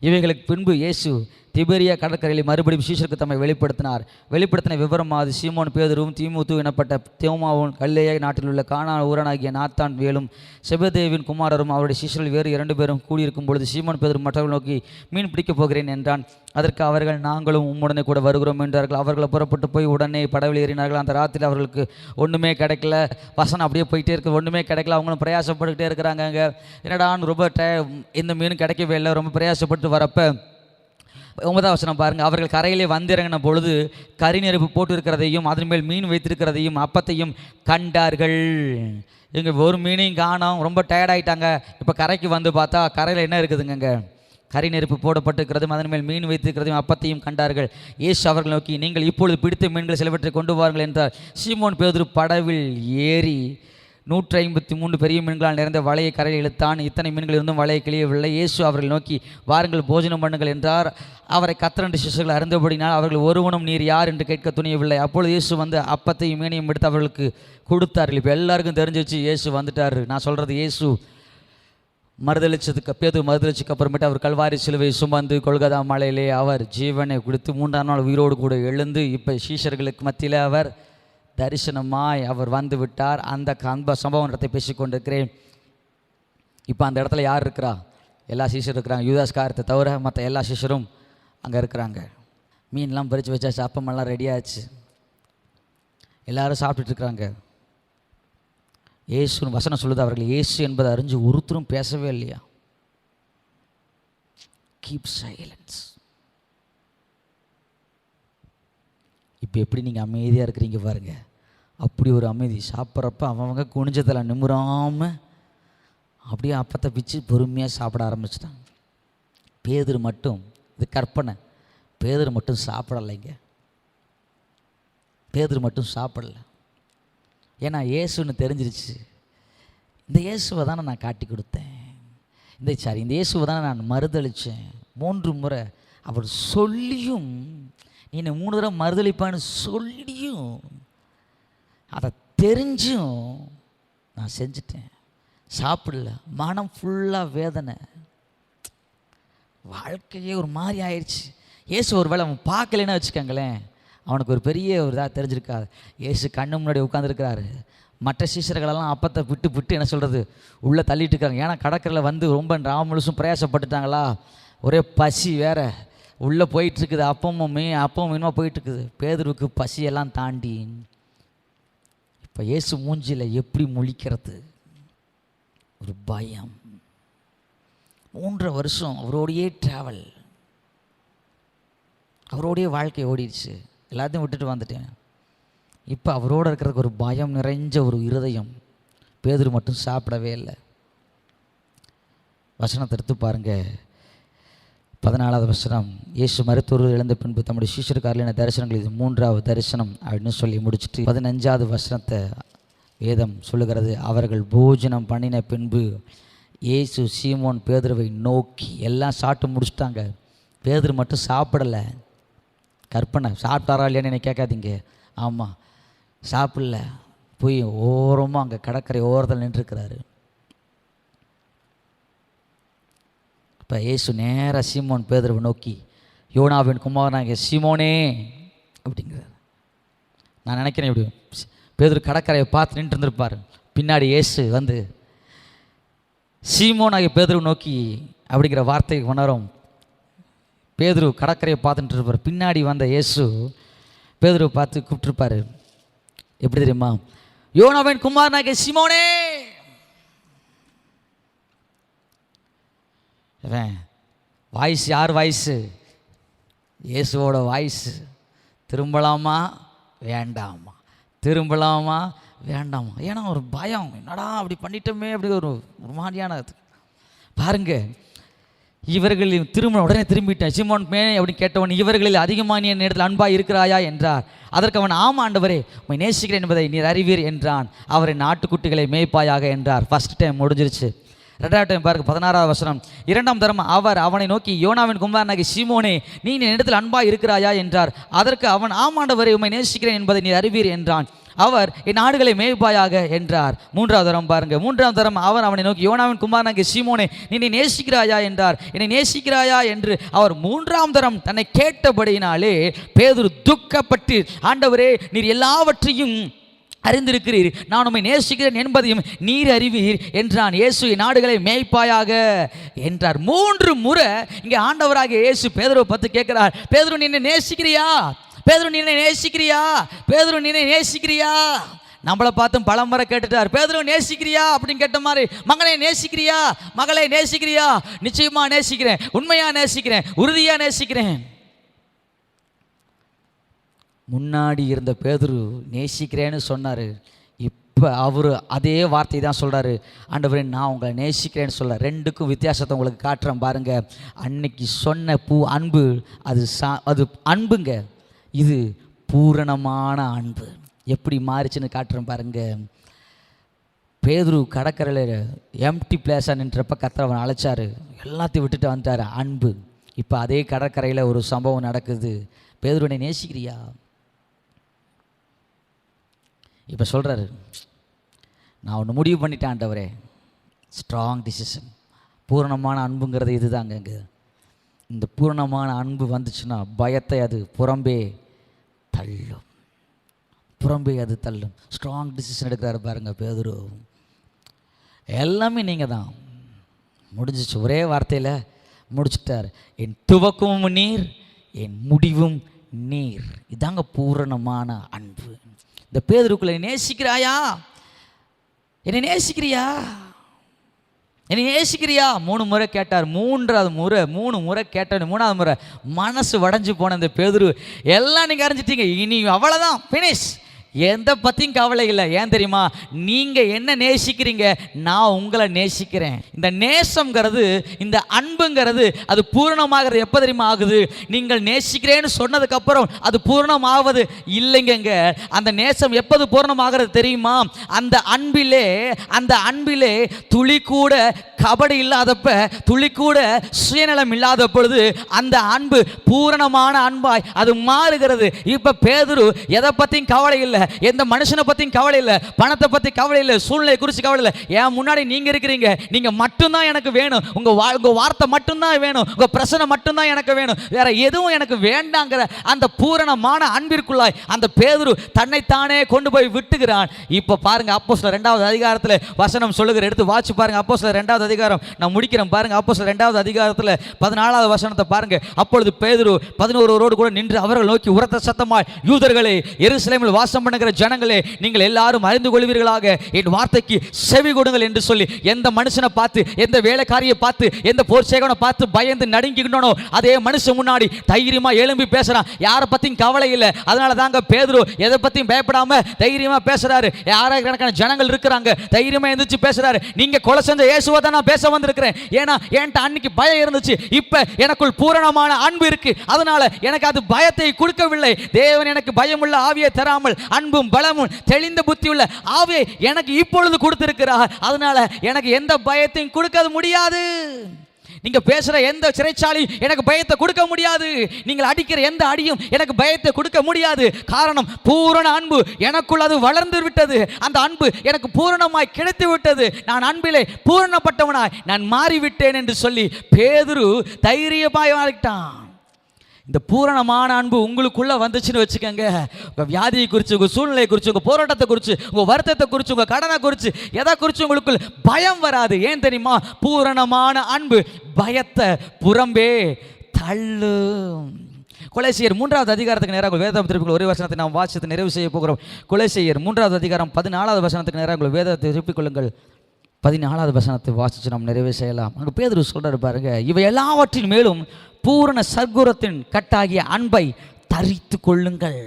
இவைகளுக்கு பின்பு இயேசு திபேரியா கடற்கரையில் மறுபடியும் சீஷருக்கு தம்மை வெளிப்படுத்தின விவரமாவது சீமோன் பேதுருவும் தீமோத்து எனப்பட்ட தோமாவும் கல்லேயா நாட்டில் உள்ள கானா ஊரனாகிய நாத்தான் வேலும் செபதேவின் குமாரரும் அவருடைய சீஷர்கள் வேறு 2 பேரும் கூடியிருக்கும் பொழுது சீமோன் பேதுரு மற்றவர்கள் நோக்கி, மீன் பிடிக்கப் போகிறேன் என்றான். அதற்கு அவர்கள், நாங்களும் உம்முடனே கூட வருகிறோம் என்றார்கள். அவர்கள் புறப்பட்டு போய் உடனே படவில் ஏறினார்கள். அந்த ராத்திரி அவர்களுக்கு ஒன்றுமே கிடைக்கல. வசனம் அப்படியே போயிட்டே இருக்கு, ஒன்றுமே கிடைக்கல. அவங்களும் பிரயாசப்பட்டுக்கிட்டே இருக்கிறாங்க. அங்கே என்னடான்னு ரொம்ப இந்த மீன் கிடைக்கவே இல்லை. ரொம்ப பிரயாசப்பட்டு வரப்போ 9வது வசனம் பாருங்கள். அவர்கள் கரையிலே வந்திறங்கின பொழுது கறி நெருப்பு போட்டு இருக்கிறதையும் அதன் மேல் மீன் வைத்திருக்கிறதையும் அப்பத்தையும் கண்டார்கள். இங்கே ஒரு மீனையும் காணோம், ரொம்ப டயர்டாயிட்டாங்க. இப்போ கரைக்கு வந்து பார்த்தா கரையில் என்ன இருக்குதுங்க? கறி நெருப்பு போடப்பட்டிருக்கிறதும் அதன் மேல் மீன் வைத்திருக்கிறதையும் அப்பத்தையும் கண்டார்கள். இயேசு அவர்கள் நோக்கி, நீங்கள் இப்பொழுது பிடித்த மீன்கள் சிலவற்றை கொண்டு வாருங்கள் என்றார். சீமோன் பேதுரு படவில் ஏறி 153 பெரிய மீன்களால் நிறைந்த வலையை கரையில் இழுத்தான். இத்தனை மீன்கள் இருந்தும் வலையை கிளியவில்லை. இயேசு அவர்கள் நோக்கி, வாருங்கள் போஜனம் பண்ணுங்கள் என்றார். அவரை 12 சிஷ்யர்கள் அறிந்தபடினால் அவர்கள் ஒருவனும் நீர் யார் என்று கேட்க துணியவில்லை. அப்பொழுது இயேசு வந்து அப்பத்தையும் மீனையும் எடுத்து அவர்களுக்கு கொடுத்தார்கள். இப்போ எல்லாருக்கும் தெரிஞ்சிச்சு இயேசு வந்துட்டார். நான் சொல்கிறது, இயேசு மறுதளிச்சதுக்கு அப்புறமேட்டு அவர் கல்வாரி சிலுவை சுமந்து கொல்கதா மலையிலே அவர் ஜீவனை கொடுத்து 3ஆம் நாள் உயிரோடு கூட எழுந்து இப்போ சீஷர்களுக்கு மத்தியில் அவர் தரிசனமாய் அவர் வந்து விட்டார். அந்த சம்பவத்தை பேசிக்கொண்டிருக்கிறேன். இப்போ அந்த இடத்துல யார் இருக்கிறா? எல்லா சீஷரும் இருக்கிறாங்க. யூதாஸ் காரியத்தை தவிர மற்ற எல்லா சீஷரும் அங்கே இருக்கிறாங்க. மீன்லாம் பறித்து வச்சாச்சு, அப்பமெல்லாம் ரெடியாச்சு, எல்லாரும் சாப்பிட்டுருக்குறாங்க. இயேசுன்னு வசனம் சொல்லுது, அவர்கள் இயேசு என்பதை அறிஞ்சு ஒருத்தரும் பேசவே இல்லையா. Keep silence. இப்போ எப்படி நீங்கள் அமைதியாக இருக்கிறீங்க பாருங்க, அப்படி ஒரு அமைதி. சாப்பிட்றப்ப அவங்க குனிஞ்சதில் நிமிராமல் அப்படியே அப்பத்தை பிச்சு பொறுமையாக சாப்பிட ஆரம்பிச்சிட்டாங்க. பேதுரு மட்டும், இது கற்பனை, பேதுரு மட்டும் சாப்பிடலைங்க. பேதுரு மட்டும் சாப்பிடலை. ஏன்னா இயேசுன்னு தெரிஞ்சிருச்சு. இந்த இயேசுவை தானே நான் காட்டி கொடுத்தேன், இந்த இயேசுவை தானே நான் மறுதளித்தேன் 3 முறை. அவர் சொல்லியும், நீ 3 தடவை மறுதளிப்பான்னு சொல்லியும், அதை தெரிஞ்சும் நான் செஞ்சிட்டேன், சாப்பிடல. மனம் ஃபுல்லாக வேதனை, வாழ்க்கையே ஒரு மாதிரி ஆயிடுச்சு. இயேசு ஒரு வேளை அவன் பார்க்கலன்னு வச்சுக்கோங்களேன், அவனுக்கு ஒரு பெரிய ஒரு இதாக தெரிஞ்சிருக்காது. இயேசு கண்ணு முன்னாடி உட்காந்துருக்கிறாரு. மற்ற சீஷர்களெல்லாம் அப்பத்தை விட்டு என்ன சொல்கிறது உள்ளே தள்ளிட்டு இருக்காங்க. ஏன்னா கடற்கரையில் வந்து ரொம்ப முழுசும் பிரயாசப்பட்டுட்டாங்களா, ஒரே பசி வேற உள்ளே போயிட்டுருக்குது. அப்பமும் மீனுமா போயிட்டுருக்குது. பேதுருவுக்கு பசியெல்லாம் தாண்டி இப்போ இயேசு மூஞ்சியில் எப்படி முழிக்கிறது, ஒரு பயம். 3 வருஷம் அவரோடையே ட்ராவல், அவரோடைய வாழ்க்கை ஓடிடுச்சு. எல்லாத்தையும் விட்டுட்டு வந்துட்டேன். இப்போ அவரோடு இருக்கிறதுக்கு ஒரு பயம் நிறைஞ்ச ஒரு இருதயம். பேதுரு மட்டும் சாப்பிடவே இல்லை. வசனத்தை எடுத்து பாருங்கள், 14வது வசனம். இயேசு மருத்துவர் இழந்த பின்பு தம்முடைய சீஷருக்காரலின தரிசனங்கள் இது 3வது தரிசனம் அப்படின்னு சொல்லி முடிச்சுட்டு 15வது வசனத்தை வேதம் சொல்லுகிறது. அவர்கள் போஜனம் பண்ணின பின்பு இயேசு சீமோன் பேதுருவை நோக்கி, எல்லாம் சாப்பிட்டு முடிச்சுட்டாங்க, பேதுரு மட்டும் சாப்பிடலை. கற்பனை, சாப்பிட்டாரா இல்லையான்னு என்னை கேட்காதீங்க. ஆமாம், சாப்பிடல. போய் ஓரமாக அங்கே கடற்கரை ஓரத்தில் நின்றுருக்கிறாரு. இப்போ இயேசு நேராக சீமோன் பேதுருவை நோக்கி, யோனாவின் குமாரனாகிய சீமோனே அப்படிங்கிறார். நான் நினைக்கிறேன் இப்படி பேதுரு கடற்கரையை பார்த்து நின்று இருந்திருப்பார். பின்னாடி இயேசு வந்து சீமோனாகிய பேதுருவை நோக்கி அப்படிங்கிற வார்த்தை உணரும். பேதுரு கடற்கரையை பார்த்துட்டு இருப்பார். பின்னாடி வந்த இயேசு பேதுருவை பார்த்து கூப்பிட்டுருப்பாரு. எப்படி தெரியுமா? யோனாவின் குமாரனாகிய சீமோனே. வாய்ஸ் யார் வாய்ஸு? இயேசுவோட வாய்ஸ். திரும்பலாமா வேண்டாமா, திரும்பலாமா வேண்டாமா. ஏன்னா ஒரு பயம், என்னடா அப்படி பண்ணிட்டோமே அப்படி ஒரு மாதிரியான பாருங்க. இவர்களில் திரும்ப உடனே திரும்பிட்டேன். சீமோன் மேனே அப்படின்னு கேட்டவன், இவர்களில் அதிகமான என் இடத்தில் அன்பாக இருக்கிறாயா என்றார். அதற்கு அவன், ஆமா ஆண்டவரே, உம்மை நேசிக்கிறேன் என்பதை நீர் அறிவீர் என்றான். அவரை நாட்டுக்குட்டிகளை மேய்ப்பாயாக என்றார். ஃபர்ஸ்ட் டைம் முடிஞ்சிருச்சு. 2வது டைம் பாருங்க, 16வது வசனம். 2ஆம் தரம் அவர் அவனை நோக்கி, யோனாவின் குமாரனாகிய சீமோனே, நீ என் இடத்தில் அன்பாக இருக்கிறாயா என்றார். அதற்கு அவன், ஆமா ஆண்டவரே, உம்மை நேசிக்கிறேன் என்பதை நீர் அறிவீர் என்றான். அவர், என் ஆடுகளை மேய்ப்பாயாக என்றார். 3வது தரம் பாருங்க. 3ஆம் தரம் அவர் அவனை நோக்கி, யோனாவின் குமாரனாகிய சீமோனே, நீ என்னை நேசிக்கிறாயா என்றார். என்னை நேசிக்கிறாயா என்று அவர் 3ஆம் தரம் தன்னை கேட்டபடியினாலே பேதுரு துக்கப்பட்டு, ஆண்டவரே, நீர் எல்லாவற்றையும் அறிந்திருக்கிறீர், நான் உம்மை நேசிக்கிறேன் என்பதையும் நீர் அறிவீர் என்றான். இயேசு, நாடுகளை மேய்ப்பாயாக என்றார். 3 முறை இங்கே ஆண்டவராகிய இயேசு பேதுருவை பார்த்து கேட்கிறார், பேதுரு நீ என்னை நேசிக்கிறியா? பேதுரு நீ என்னை நேசிக்கிறியா? பேதுரு நீ என்னை நேசிக்கிறியா? நம்மளை பார்த்தும் பல முறை கேட்டுட்டார். பேதுரு நேசிக்கிறியா அப்படின்னு கேட்ட மாதிரி, மகனை நேசிக்கிறியா? மகளை நேசிக்கிறியா? நிச்சயமா நேசிக்கிறேன், உண்மையா நேசிக்கிறேன், உறுதியா நேசிக்கிறேன். முன்னாடி இருந்த பேதுரு நேசிக்கிறேன்னு சொன்னார். இப்போ அவர் அதே வார்த்தை தான் சொல்கிறாரு, ஆண்டவரே நான் உங்களை நேசிக்கிறேன்னு சொல்ல. 2க்கும் வித்தியாசத்தை உங்களுக்கு காட்டுறேன் பாருங்க. அன்னைக்கு சொன்ன அன்பு அது அன்புங்க, இது பூரணமான அன்பு. எப்படி மாறிச்சுன்னு காட்டுறேன் பாருங்க. பேதுரு கடற்கரையில் எம்டி பிளேஸாக நின்றப்ப கர்த்தர் அவன் அழைச்சாரு, எல்லாத்தையும் விட்டுட்டு வந்துட்டார். அன்பு. இப்போ அதே கடற்கரையில் ஒரு சம்பவம் நடக்குது. பேதுருனை நேசிக்கிறியா? இப்போ சொல்கிறாரு, நான் ஒன்று முடிவு பண்ணிட்டேன் ஆண்டவரே, ஸ்ட்ராங் டிசிஷன். பூரணமான அன்புங்கிறது இதுதாங்க. இந்த பூரணமான அன்பு வந்துச்சுன்னா பயத்தை அது புறம்பே தள்ளும். ஸ்ட்ராங் டிசிஷன் எடுக்கிறாரு பாருங்க பேதுரு. எல்லாமே நீங்கள் தான். முடிஞ்சிச்சு, ஒரே வார்த்தையில் முடிச்சுட்டார். என் துவக்கமும் நீர், என் முடிவும் நீர். இதாங்க பூரணமான அன்பு. இந்த பேதுருக்குள்ள நேசிக்கிறாயா? என்னை நேசிக்கிறியா? 3 முறை கேட்டார். 3 முறை கேட்டார். 3வது முறை மனசு வடைஞ்சு போன இந்த பேதுரு, எல்லாம் நீங்கள் அறிஞ்சிட்டீங்க, இனி அவ்வளோதான், ஃபினிஷ், எந்த பற்றியும் கவலை இல்லை. ஏன் தெரியுமா? நீங்கள் என்ன நேசிக்கிறீங்க, நான் உங்களை நேசிக்கிறேன். இந்த நேசம்ங்கிறது, இந்த அன்புங்கிறது அது பூரணமாகிறது எப்போ தெரியுமா ஆகுது? நீங்கள் நேசிக்கிறேன்னு சொன்னதுக்கப்புறம் அது பூரணமாவது இல்லைங்க. அந்த நேசம் எப்போது பூரணமாகிறது தெரியுமா? அந்த அன்பிலே துளி கூட கபடி இல்லாதப்ப, துளி கூட சுயநலம் இல்லாத பொழுது அந்த அன்பு பூரணமான அன்பாய் அது மாறுகிறது. இப்போ பேதுரு எதை பற்றியும் கவலை இல்லை, எந்த மனுஷனை பற்றியும் கவலை இல்லை, பணத்தை பற்றி கவலை இல்லை, சூழ்நிலை குறித்து கவலை இல்லை. ஏன் முன்னாடி நீங்கள் இருக்கிறீங்க, நீங்கள் மட்டும்தான் எனக்கு வேணும், உங்கள் வார்த்தை மட்டும்தான் வேணும், உங்கள் பிரச்சனை மட்டும்தான் எனக்கு வேணும், வேற எதுவும் எனக்கு வேண்டாங்கிற அந்த பூரணமான அன்பிற்குள்ளாய் அந்த பேதுரு தன்னைத்தானே கொண்டு போய் விட்டுகிறான். இப்போ பாருங்க, அப்போஸ்தலர் 2வது அதிகாரத்தில் வசனம் சொல்லுகிற, எடுத்து வாட்சி பாருங்க. அப்போஸ்தலர் 2வது அதிகாரம், நான் முடிக்கிறேன் பாருங்க. அப்போஸ்தலர் 2வது அதிகாரத்தில் 14வது வசனத்தை பாருங்க. அப்பொழுது பேதுரு 11 கூட நின்று அவர்கள் நோக்கி உரத்த சத்தமாய், யூதர்களே, எருசலேமில் வாசம் பண்ணுகிற ஜனங்களே, நீங்கள் எல்லாரும் அறிந்து கொள்வீர்களாக, என் வார்த்தைக்கு செவி கொடுங்கள் என்று சொல்லி, எந்த மனுஷனை பார்த்து, எந்த வேலைக்காரியை பார்த்து, எந்த போர் சேகனை பார்த்து பயந்து நடுங்கிக்கணும், அதே மனுஷன் முன்னாடி தைரியமா எழும்பி பேசுறான். யாரை பத்தியும் கவலை இல்லை. அதனால தாங்க பேதுரு எதை பத்தியும் பயப்படாம தைரியமா பேசுறாரு. யாராயிரக்கணக்கான ஜனங்கள் இருக்கிறாங்க, தைரியமா எந்திரிச்சு பேசுறாரு. நீங்க கொலை செஞ்ச இயேசுவை தான் நான் பேச வந்திருக்கிறேன். ஏன்னா என்கிட்ட அன்னைக்கு பயம் இருந்துச்சு, இப்ப எனக்குள் பூரணமான அன்பு இருக்கு, அதனால எனக்கு அது பயத்தை கொடுக்கவில்லை. தேவன் எனக்கு பயமுள்ள ஆவியை தராமல் அன்பும் பலமும் தெளிந்த புத்தியுள்ள ஆவியை எனக்கு இப்பொழுது கொடுத்திருக்கிறார். அதனால எனக்கு எந்த பயத்தையும் கொடுக்க முடியாது. நீங்க பேசுற எந்த சிறைச்சாலி எனக்கு பயத்தை கொடுக்க முடியாது. நீங்கள் அடிக்கிற எந்த அடியும் எனக்கு பயத்தை கொடுக்க முடியாது. காரணம், பூரண அன்பு எனக்குள் அது வளர்ந்து விட்டது. அந்த அன்பு எனக்கு பூரணமாய் கிடைத்து விட்டது. நான் அன்பிலே பூரணப்பட்டவனாய் நான் மாறிவிட்டேன் என்று சொல்லி பேதுரு தைரியமாய் மாறிட்டான். இந்த பூரணமான அன்பு உங்களுக்குள்ளே வந்துச்சுன்னு வச்சுக்கோங்க, உங்கள் வியாதியை குறித்து, உங்கள் சூழ்நிலையை குறித்து, உங்கள் போராட்டத்தை குறித்து, உங்கள் வருத்தத்தை குறித்து, உங்கள் கடனை குறித்து, எதை குறித்து உங்களுக்குள் பயம் வராது. ஏன் தெரியுமா? பூரணமான அன்பு பயத்தை புறம்பே தள்ளும். கொலைசெய்யர் 3வது அதிகாரத்துக்கு நேராக வேதம் திருப்பிக் ஒரே வசனத்தை நாம் வாசித்து நிறைவு செய்ய போகிறோம். கொலைசெய்யர் 3வது அதிகாரம் 14வது வசனத்துக்கு நேராக வேதத்தை திருப்பிக் கொள்ளுங்கள். 14வது வசனத்தை வாசித்து நாம் நிறைவு செய்யலாம். அங்கே பேதுரு சொல்றாரு பாருங்க, இவை எல்லாவற்றின் மேலும் பூரண சர்க்குரத்தின் கட்டாகிய அன்பை தரித்து கொள்ளுங்கள்.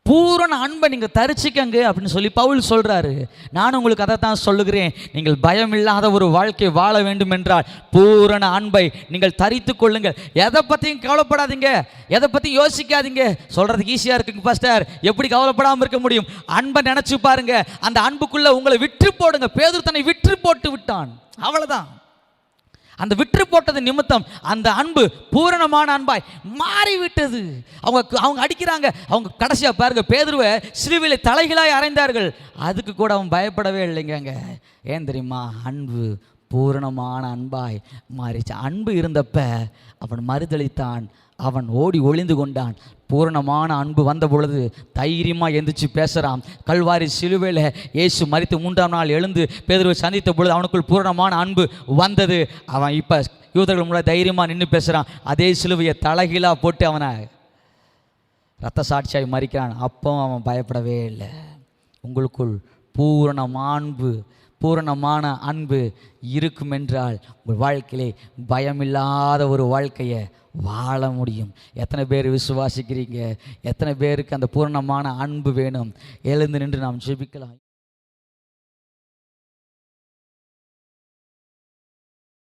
பூரண அன்பை நீங்கள் தரிச்சிக்கங்க அப்படின்னு சொல்லி பவுல் சொல்கிறாரு. நான் உங்களுக்கு அதை தான் சொல்லுகிறேன். நீங்கள் பயம் இல்லாத ஒரு வாழ்க்கை வாழ வேண்டும் என்றால் பூரண அன்பை நீங்கள் தரித்து கொள்ளுங்கள். எதை பற்றியும் கவலைப்படாதீங்க, எதை பற்றியும் யோசிக்காதீங்க. சொல்கிறதுக்கு ஈஸியாக இருக்குங்க பாஸ்டர், எப்படி கவலைப்படாமல் இருக்க முடியும்? அன்பை நினச்சி பாருங்க, அந்த அன்புக்குள்ளே உங்களை விற்று போடுங்க. பேதுரு தன்னை விற்று போட்டு விட்டான், அவ்வளோதான். அந்த விற்று போட்டது நிமித்தம் அந்த அன்பு பூரணமான அன்பாய் மாறிவிட்டது. அவங்க அடிக்கிறாங்க, அவங்க கடைசியாக பாருங்க, பேதுருவை சிலுவையிலே தலைகளாய் அறைந்தார்கள். அதுக்கு கூட அவன் பயப்படவே இல்லைங்க. ஏன் தெரியுமா? அன்பு பூரணமான அன்பாய் மாறிச்சு. அன்பு இருந்தப்ப அவன் மறுதளித்தான், அவன் ஓடி ஒளிந்து கொண்டான். பூரணமான அன்பு வந்த பொழுது தைரியமாக எந்திரிச்சு பேசுகிறான். கல்வாரி சிலுவையில் இயேசு மரித்து 3ஆம் நாள் எழுந்து பேதுருவை சந்தித்த பொழுது அவனுக்குள் பூரணமான அன்பு வந்தது. அவன் இப்போ யூதர்கள் முன்னாடி தைரியமாக நின்று பேசுகிறான். அதே சிலுவையை தலைகீழாக போட்டு அவனை இரத்த சாட்சியாய் மறிக்கிறான். அப்போ அவன் பயப்படவே இல்லை. உங்களுக்குள் பூரணமான அன்பு இருக்கும் என்றால் உங்கள் வாழ்க்கையிலே பயமில்லாத ஒரு வாழ்க்கையை வாழ முடியும். எத்தனை பேர் விசுவாசிக்கிறீங்க? எத்தனை பேருக்கு அந்த பூரணமான அன்பு வேணும்? எழுந்து நின்று நாம் ஜெபிக்கலாம்.